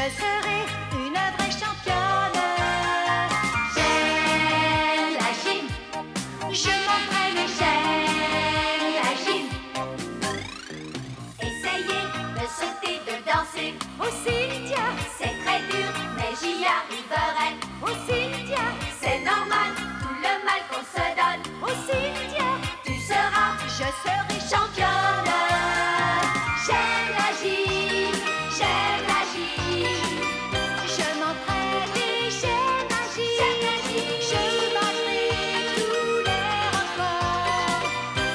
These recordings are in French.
serai une vraie championne. J'aime la gym, je m'entraîne, j'aime la gym. Essayez de sauter, de danser, oh Cynthia, c'est très dur, mais j'y arriverai. Oh Cynthia, c'est normal, tout le mal qu'on se donne. Oh Cynthia, tu seras, je serai championne. J'aime la gym, j'aime la gym. Je m'entraîne et j'aime la gym. Je battrai tous les records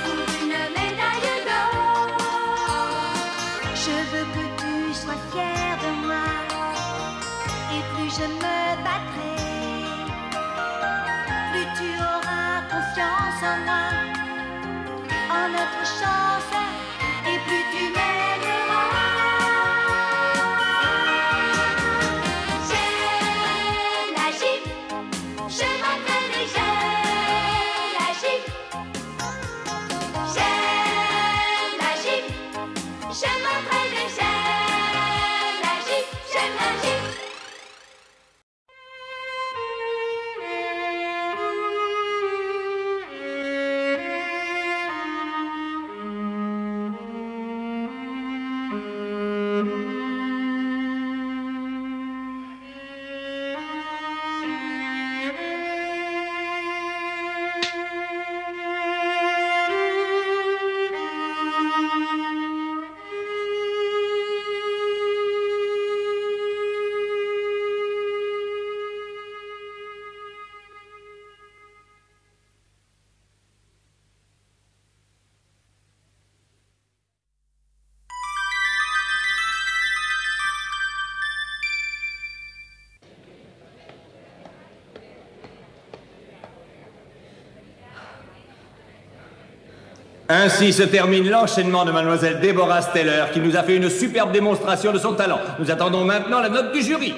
pour une médaille d'or. Je veux que tu sois fier de moi, et plus je me battrai, plus tu auras confiance en moi, en notre chance, et plus tu m'aimeras. J'aime la gym, je m'entraîne et j'aime la gym. J'aime la gym, je m'entraîne et j'aime la gym. J'aime la gym. Ainsi se termine l'enchaînement de Mademoiselle Deborah Steller, qui nous a fait une superbe démonstration de son talent. Nous attendons maintenant la note du jury.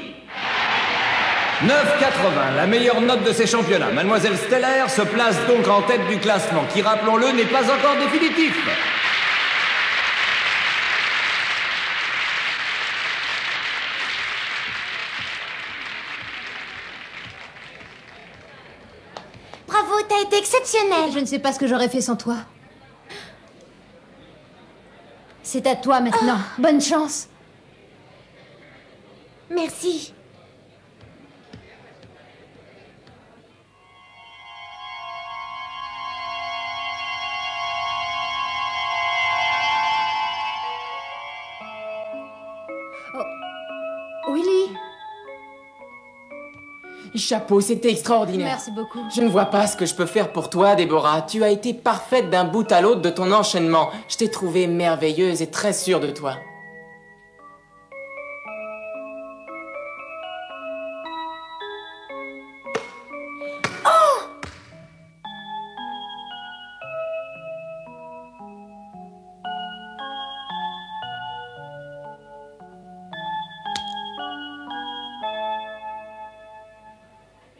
9,80, la meilleure note de ces championnats. Mademoiselle Steller se place donc en tête du classement, qui, rappelons-le, n'est pas encore définitif. Bravo, t'as été exceptionnelle. Je ne sais pas ce que j'aurais fait sans toi. C'est à toi maintenant. Bonne chance. Merci. Oh. Willy. Chapeau, c'était extraordinaire. Merci beaucoup. Je ne vois pas ce que je peux faire pour toi, Déborah. Tu as été parfaite d'un bout à l'autre de ton enchaînement. Je t'ai trouvée merveilleuse et très sûre de toi.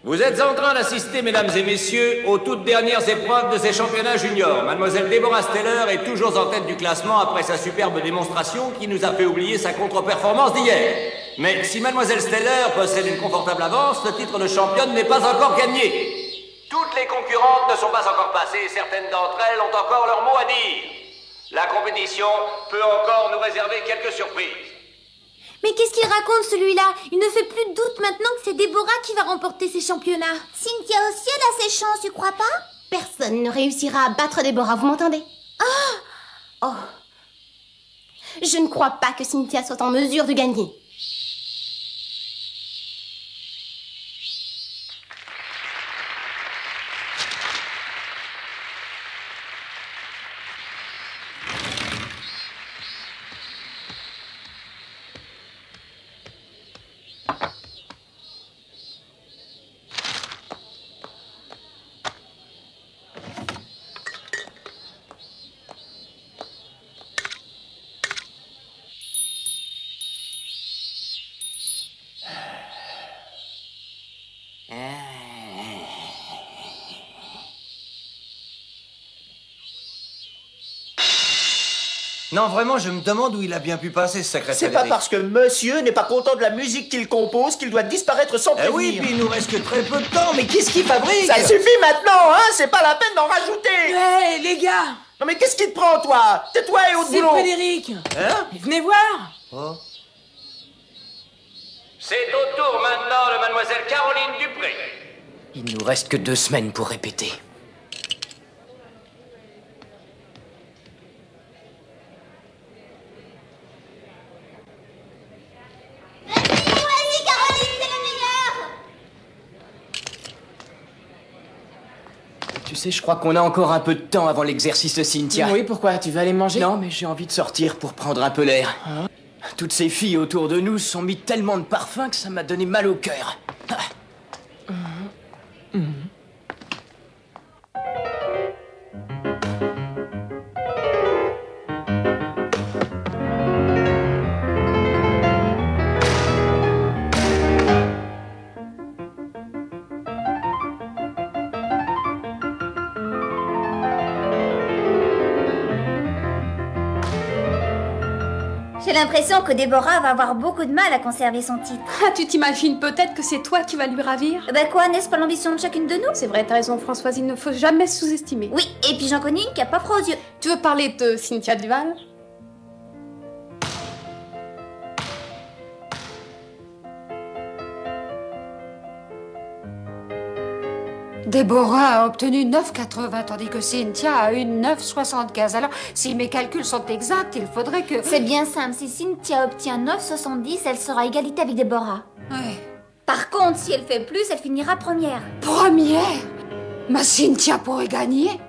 Vous êtes en train d'assister, mesdames et messieurs, aux toutes dernières épreuves de ces championnats juniors. Mademoiselle Deborah Steller est toujours en tête du classement après sa superbe démonstration qui nous a fait oublier sa contre-performance d'hier. Mais si Mademoiselle Steller possède une confortable avance, le titre de championne n'est pas encore gagné. Toutes les concurrentes ne sont pas encore passées et certaines d'entre elles ont encore leur mot à dire. La compétition peut encore nous réserver quelques surprises. Mais qu'est-ce qu'il raconte, celui-là? Il ne fait plus de doute maintenant que c'est Déborah qui va remporter ces championnats. Cynthia aussi, elle a ses chances, tu crois pas? Personne ne réussira à battre Déborah, vous m'entendez? Oh. Je ne crois pas que Cynthia soit en mesure de gagner. Non, vraiment, je me demande où il a bien pu passer, ce sacré C'est pas Frédéric. parce que monsieur n'est pas content de la musique qu'il compose qu'il doit disparaître sans Eh prévenir. oui, puis il nous reste que très peu de temps, mais qu'est-ce qu'il fabrique? Ça suffit maintenant, hein. C'est pas la peine d'en rajouter. Hé, les gars! Non mais qu'est-ce qui te prend, toi? Tais-toi et au C'est boulot. Frédéric! Hein? Venez voir! Oh. C'est au tour maintenant de mademoiselle Caroline Dupré. Il nous reste que 2 semaines pour répéter. Vas-y, Caroline, t'es la meilleure. Tu sais, je crois qu'on a encore un peu de temps avant l'exercice de Cynthia. Oui, pourquoi? Tu vas aller manger? Non, mais j'ai envie de sortir pour prendre un peu l'air. Toutes ces filles autour de nous se sont mis tellement de parfum que ça m'a donné mal au cœur. J'ai l'impression que Déborah va avoir beaucoup de mal à conserver son titre. Ah, tu t'imagines peut-être que c'est toi qui vas lui ravir? Ben quoi, n'est-ce pas l'ambition de chacune de nous? C'est vrai, t'as raison, Françoise, il ne faut jamais sous-estimer. Oui, et puis j'en connais une qui a pas froid aux yeux. Tu veux parler de Cynthia Duval? Déborah a obtenu 9,80 tandis que Cynthia a eu 9,75. Alors, si mes calculs sont exacts, il faudrait que... C'est bien simple, si Cynthia obtient 9,70, elle sera à égalité avec Déborah. Ouais. Par contre, si elle fait plus, elle finira première. Première? Ma Cynthia pourrait gagner?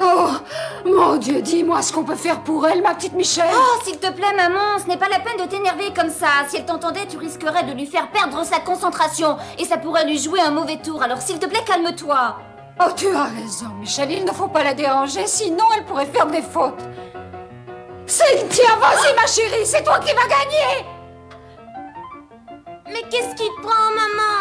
Oh, mon Dieu, dis-moi ce qu'on peut faire pour elle, ma petite Michel. Oh, s'il te plaît, maman, ce n'est pas la peine de t'énerver comme ça. Si elle t'entendait, tu risquerais de lui faire perdre sa concentration. Et ça pourrait lui jouer un mauvais tour. Alors, s'il te plaît, calme-toi. Oh, tu as raison, Michel, il ne faut pas la déranger, sinon elle pourrait faire des fautes. Cynthia, vas-y, ma chérie, c'est toi qui vas gagner. Mais qu'est-ce qui te prend, maman?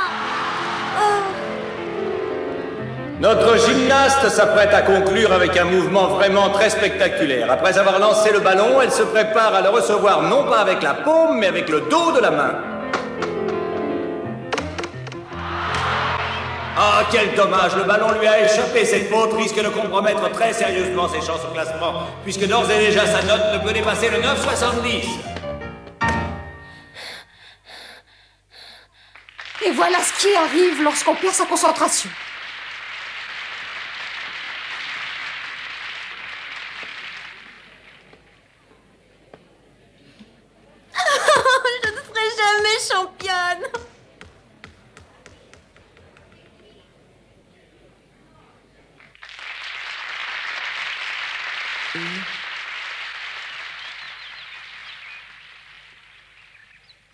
Notre gymnaste s'apprête à conclure avec un mouvement vraiment très spectaculaire. Après avoir lancé le ballon, elle se prépare à le recevoir non pas avec la paume, mais avec le dos de la main. Ah, quel dommage, le ballon lui a échappé. Cette faute risque de compromettre très sérieusement ses chances au classement, puisque d'ores et déjà sa note ne peut dépasser le 9,70. Et voilà ce qui arrive lorsqu'on perd sa concentration. Je ne serai jamais championne.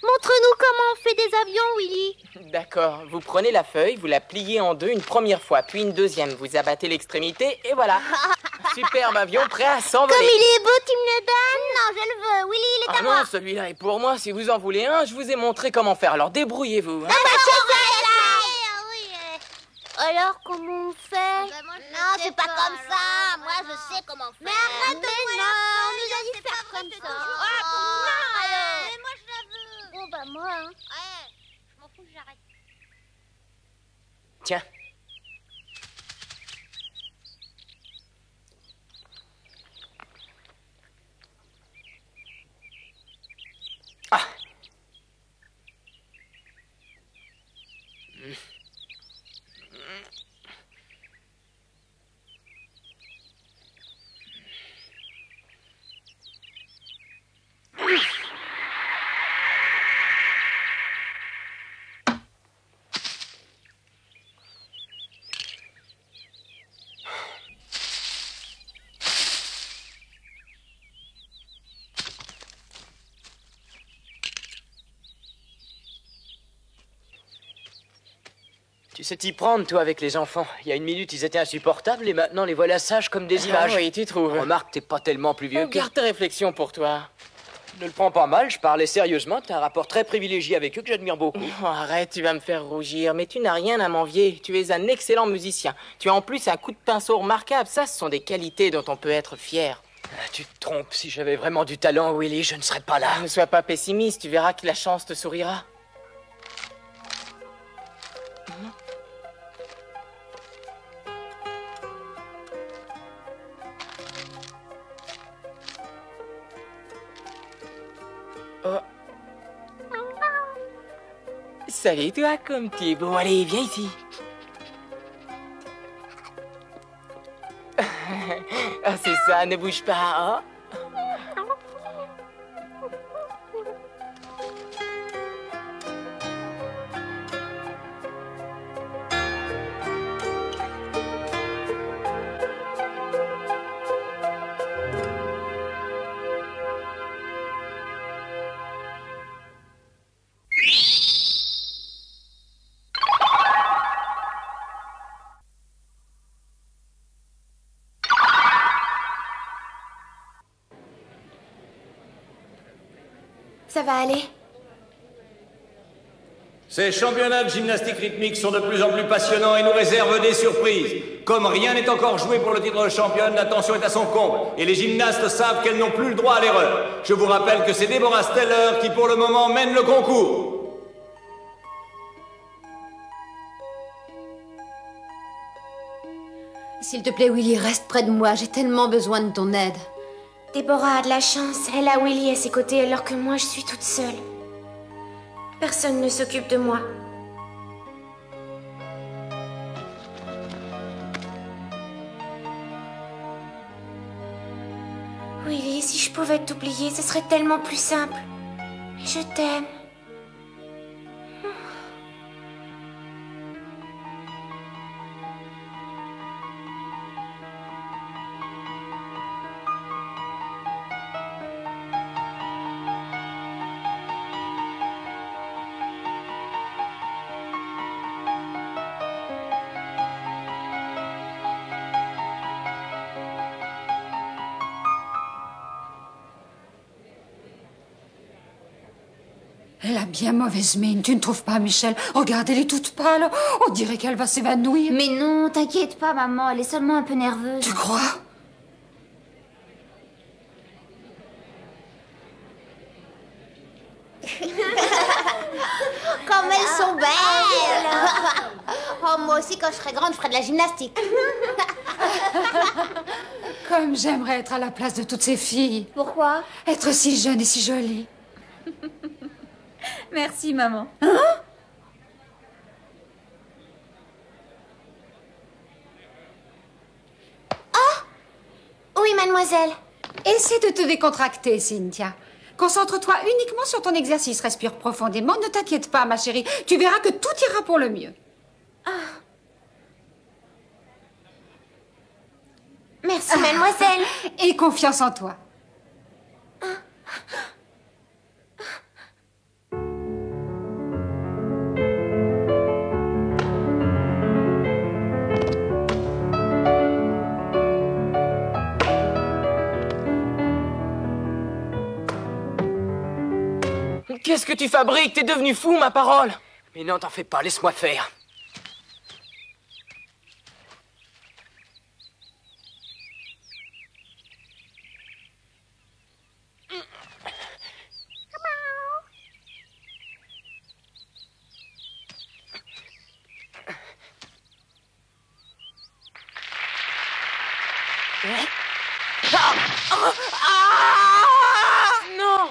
Montre-nous comment on fait des avions, Willy. D'accord, vous prenez la feuille, vous la pliez en deux une première fois, puis une deuxième, vous abattez l'extrémité, et voilà. Superbe avion prêt à s'envoler. Comme il est beau, tu me le donnes? Non, je le veux. Willy, il est Ah à moi. non, celui-là est pour moi, si vous en voulez un, je vous ai montré comment faire, alors débrouillez-vous. Hein. Alors, comment on fait? Non, c'est pas comme ça. Moi, je sais comment faire. Mais arrête de non, on nous a dit de faire comme ça. Mais moi, je la veux. Bon, bah, moi, hein. Ouais, je m'en fous, j'arrête. Tiens. Ah. Tu sais t'y prendre, toi, avec les enfants. Il y a une minute, ils étaient insupportables et maintenant, les voilà sages comme des images. Ah oui, tu trouves. Remarque, t'es pas tellement plus vieux que... Garde tes réflexions pour toi. Ne le prends pas mal, je parlais sérieusement. T'as un rapport très privilégié avec eux que j'admire beaucoup. Oh, arrête, tu vas me faire rougir, mais tu n'as rien à m'envier. Tu es un excellent musicien. Tu as en plus un coup de pinceau remarquable. Ça, ce sont des qualités dont on peut être fier. Tu te trompes, si j'avais vraiment du talent, Willy, je ne serais pas là. Ne sois pas pessimiste, tu verras que la chance te sourira. Oh. Salut toi, comme tu es beau. Allez, viens ici. Ah, c'est ça, ne bouge pas, hein. Ça va aller? Ces championnats de gymnastique rythmique sont de plus en plus passionnants et nous réservent des surprises. Comme rien n'est encore joué pour le titre de championne, la tension est à son comble et les gymnastes savent qu'elles n'ont plus le droit à l'erreur. Je vous rappelle que c'est Deborah Steller qui pour le moment mène le concours. S'il te plaît, Willy, reste près de moi. J'ai tellement besoin de ton aide. Deborah a de la chance. Elle a Willy à ses côtés alors que moi, je suis toute seule. Personne ne s'occupe de moi. Willy, si je pouvais t'oublier, ce serait tellement plus simple. Je t'aime. Elle a bien mauvaise mine, tu ne trouves pas, Michel? Regarde, elle est toute pâle. On dirait qu'elle va s'évanouir. Mais non, t'inquiète pas, maman, elle est seulement un peu nerveuse. Tu crois? Comme elles sont belles! Oh, moi aussi, quand je serai grande, je ferai de la gymnastique. Comme j'aimerais être à la place de toutes ces filles. Pourquoi? Être si jeune et si jolie. Merci, maman. Oui, mademoiselle. Essaie de te décontracter, Cynthia. Concentre-toi uniquement sur ton exercice. Respire profondément. Ne t'inquiète pas, ma chérie. Tu verras que tout ira pour le mieux. Merci, mademoiselle. Et confiance en toi. Qu'est-ce que tu fabriques? T'es devenu fou, ma parole! Mais non, t'en fais pas, laisse-moi faire. Non!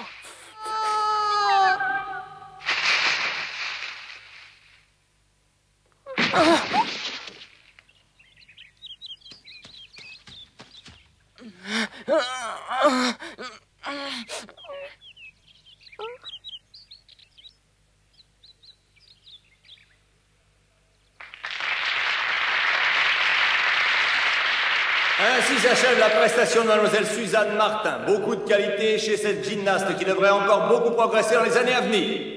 Ainsi s'achève la prestation de mademoiselle Suzanne Martin. Beaucoup de qualité chez cette gymnaste qui devrait encore beaucoup progresser dans les années à venir.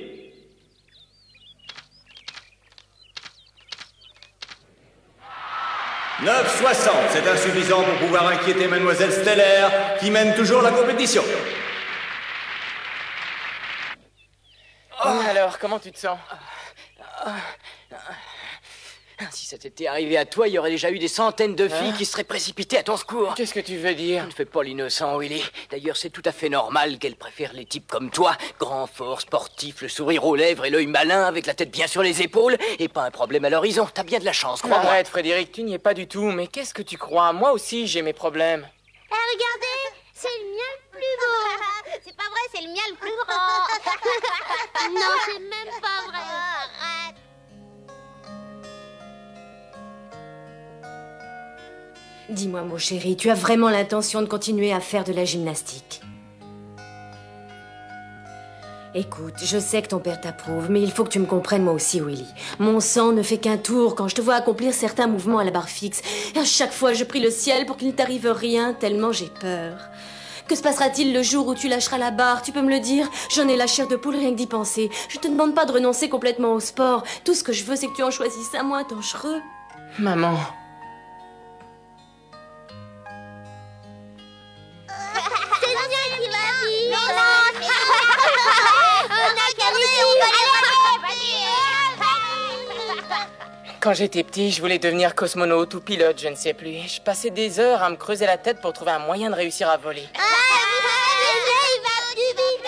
« 9,60, c'est insuffisant pour pouvoir inquiéter mademoiselle Steller, qui mène toujours la compétition. » Alors, comment tu te sens? Si ça t'était arrivé à toi, il y aurait déjà eu des centaines de filles qui seraient précipitées à ton secours. Qu'est-ce que tu veux dire? Ne fais pas l'innocent, Willy. D'ailleurs, c'est tout à fait normal qu'elle préfère les types comme toi. Grand, fort, sportif, le sourire aux lèvres et l'œil malin, avec la tête bien sur les épaules, et pas un problème à l'horizon. T'as bien de la chance, crois-moi. Arrête, Frédéric, tu n'y es pas du tout. Mais qu'est-ce que tu crois? Moi aussi, j'ai mes problèmes. Regardez, c'est le mien le plus beau. C'est pas vrai, c'est le mien le plus grand. Non, c'est même pas vrai. Arrête. Dis-moi, mon chéri, tu as vraiment l'intention de continuer à faire de la gymnastique? Écoute, je sais que ton père t'approuve, mais il faut que tu me comprennes moi aussi, Willy. Mon sang ne fait qu'un tour quand je te vois accomplir certains mouvements à la barre fixe. Et à chaque fois, je prie le ciel pour qu'il ne t'arrive rien, tellement j'ai peur. Que se passera-t-il le jour où tu lâcheras la barre? Tu peux me le dire? J'en ai la chair de poule rien que d'y penser. Je te demande pas de renoncer complètement au sport. Tout ce que je veux, c'est que tu en choisisses un moins dangereux. Maman... C'est le mien qui va dire. Non, on a qu'à Quand j'étais petit, je voulais devenir cosmonaute ou pilote, je ne sais plus. Je passais des heures à me creuser la tête pour trouver un moyen de réussir à voler. il va plus vite.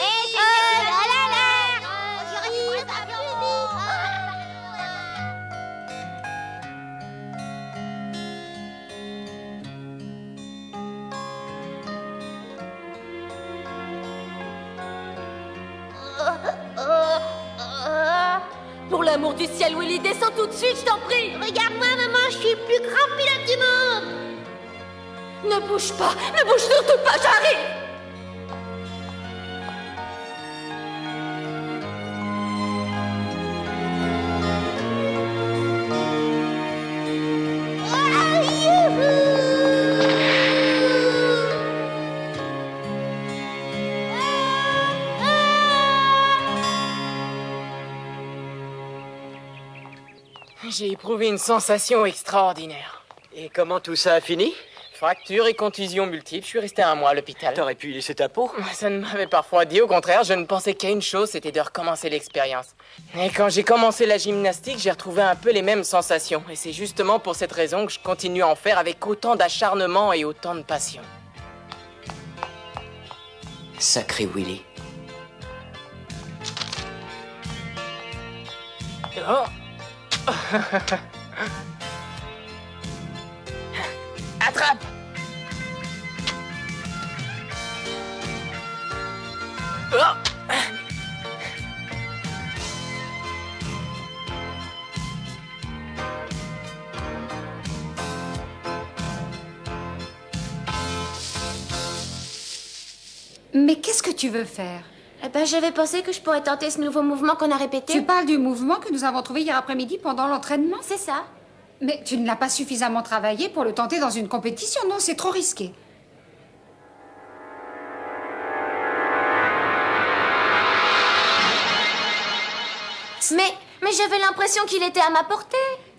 Pour l'amour du ciel, Willy, descends tout de suite, je t'en prie. Regarde-moi, maman, je suis le plus grand pilote du monde. Ne bouge pas, ne bouge surtout pas, j'arrive. J'ai éprouvé une sensation extraordinaire. Et comment tout ça a fini? Fracture et contusion multiples, je suis resté un mois à l'hôpital. T'aurais pu y laisser ta peau? Ça ne m'avait pas refroidi, au contraire, je ne pensais qu'à une chose, c'était de recommencer l'expérience. Et quand j'ai commencé la gymnastique, j'ai retrouvé un peu les mêmes sensations. Et c'est justement pour cette raison que je continue à en faire avec autant d'acharnement et autant de passion. Sacré Willy. Oh. Attrape! Oh. Mais qu'est-ce que tu veux faire? Eh ben, j'avais pensé que je pourrais tenter ce nouveau mouvement qu'on a répété. Tu parles du mouvement que nous avons trouvé hier après-midi pendant l'entraînement? C'est ça. Mais tu ne l'as pas suffisamment travaillé pour le tenter dans une compétition, non? C'est trop risqué. Mais j'avais l'impression qu'il était à ma portée.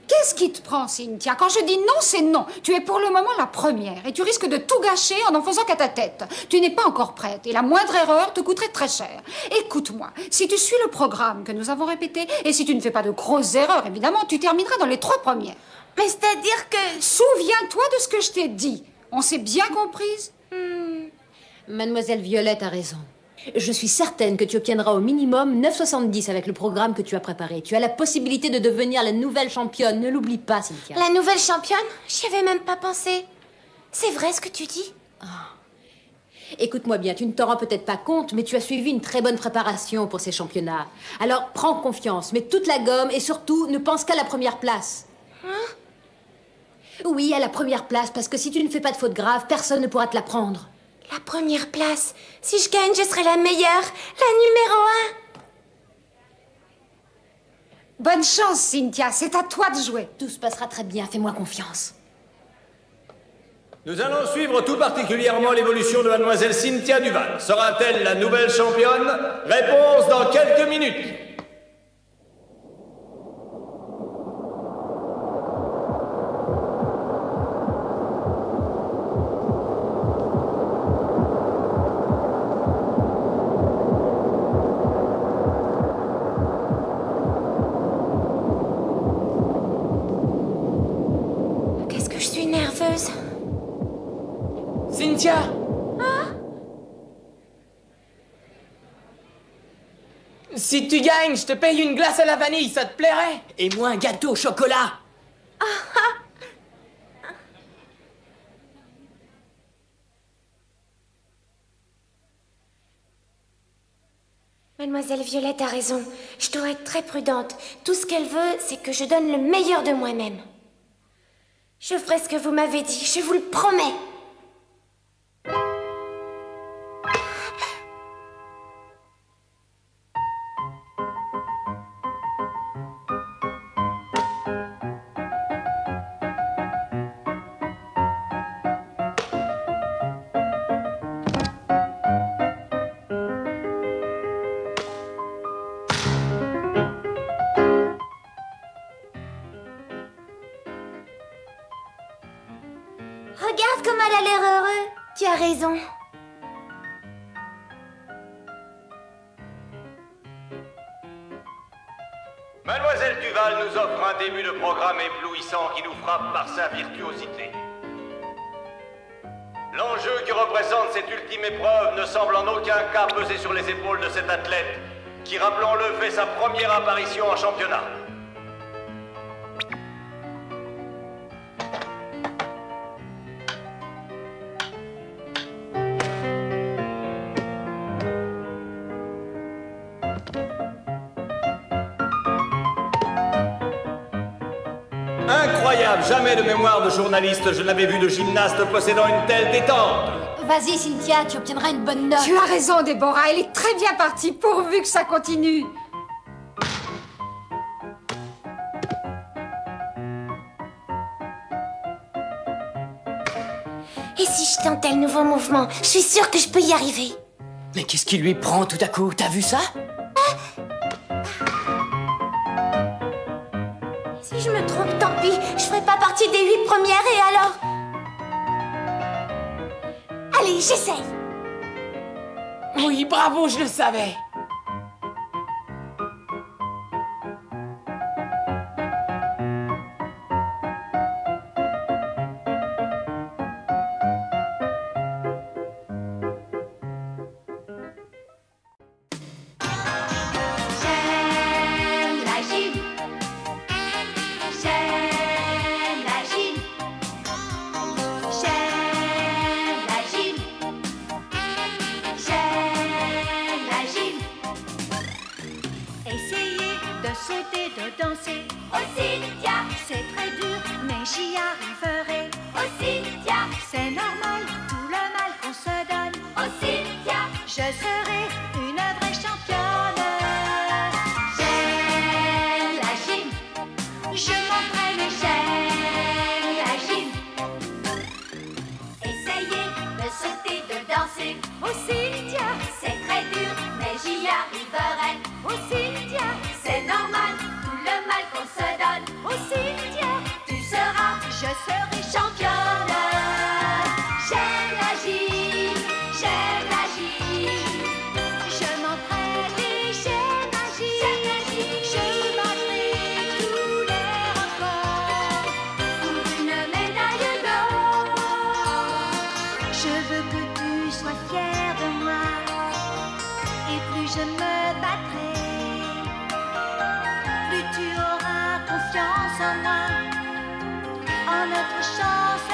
Qu'est-ce qui te prend, Cynthia? Quand je dis non, c'est non. Tu es pour le moment la première et tu risques de tout gâcher en n'en faisant qu'à ta tête. Tu n'es pas encore prête et la moindre erreur te coûterait très cher. Écoute-moi, si tu suis le programme que nous avons répété et si tu ne fais pas de grosses erreurs, évidemment, tu termineras dans les 3 premières. Mais c'est-à-dire que... Souviens-toi de ce que je t'ai dit. On s'est bien comprise? Mademoiselle Violette a raison. Je suis certaine que tu obtiendras au minimum 9,70 avec le programme que tu as préparé. Tu as la possibilité de devenir la nouvelle championne. Ne l'oublie pas, Cynthia. La nouvelle championne? J'y avais même pas pensé. C'est vrai ce que tu dis? Écoute-moi bien, tu ne t'en rends peut-être pas compte, mais tu as suivi une très bonne préparation pour ces championnats. Alors, prends confiance, mets toute la gomme et surtout, ne pense qu'à la première place. Oui, à la première place, parce que si tu ne fais pas de faute grave, personne ne pourra te la prendre. La première place. Si je gagne, je serai la meilleure, la numéro 1. Bonne chance, Cynthia. C'est à toi de jouer. Tout se passera très bien. Fais-moi confiance. Nous allons suivre tout particulièrement l'évolution de mademoiselle Cynthia Duval. Sera-t-elle la nouvelle championne? Réponse dans quelques minutes. heureuse. Cynthia! Si tu gagnes, je te paye une glace à la vanille, ça te plairait? Et moi, un gâteau au chocolat. Mademoiselle Violette a raison. Je dois être très prudente. Tout ce qu'elle veut, c'est que je donne le meilleur de moi-même. Je ferai ce que vous m'avez dit, je vous le promets. Regarde comme elle a l'air heureux. Tu as raison. Mademoiselle Duval nous offre un début de programme éblouissant qui nous frappe par sa virtuosité. L'enjeu que représente cette ultime épreuve ne semble en aucun cas peser sur les épaules de cet athlète qui, rappelons-le, fait sa première apparition en championnat. Incroyable! Jamais de mémoire de journaliste, je n'avais vu de gymnaste possédant une telle détente! Vas-y, Cynthia, tu obtiendras une bonne note. Tu as raison, Déborah, elle est très bien partie, pourvu que ça continue. Et si je tentais le nouveau mouvement? Je suis sûre que je peux y arriver. Mais qu'est-ce qui lui prend tout à coup? T'as vu ça? Si je me trompe, tant pis. Je ferai pas partie des 8 premières et alors... Allez, j'essaye. Oui, bravo, je le savais. Sauter, de danser. Oh Cynthia, c'est très dur, mais j'y arriverai. Oh Cynthia, c'est normal, tout le mal qu'on se donne. Oh Cynthia, je serai une vraie championne. J'aime la gym, je m'entraîne, j'aime la gym. Essayez de sauter, de danser. Oh Cynthia, c'est très dur, mais j'y arriverai. Oh Cynthia, c'est normal, tout le mal qu'on se donne. Oh Cynthia, tu seras, je serai championne. J'aime la gym, j'aime la gym. Je m'entraîne et j'aime la gym. Je battrai tous les records pour une médaille d'or. Je veux que tu sois fière de moi. Et plus je me battrai, plus tu auras confiance en moi, en notre chance.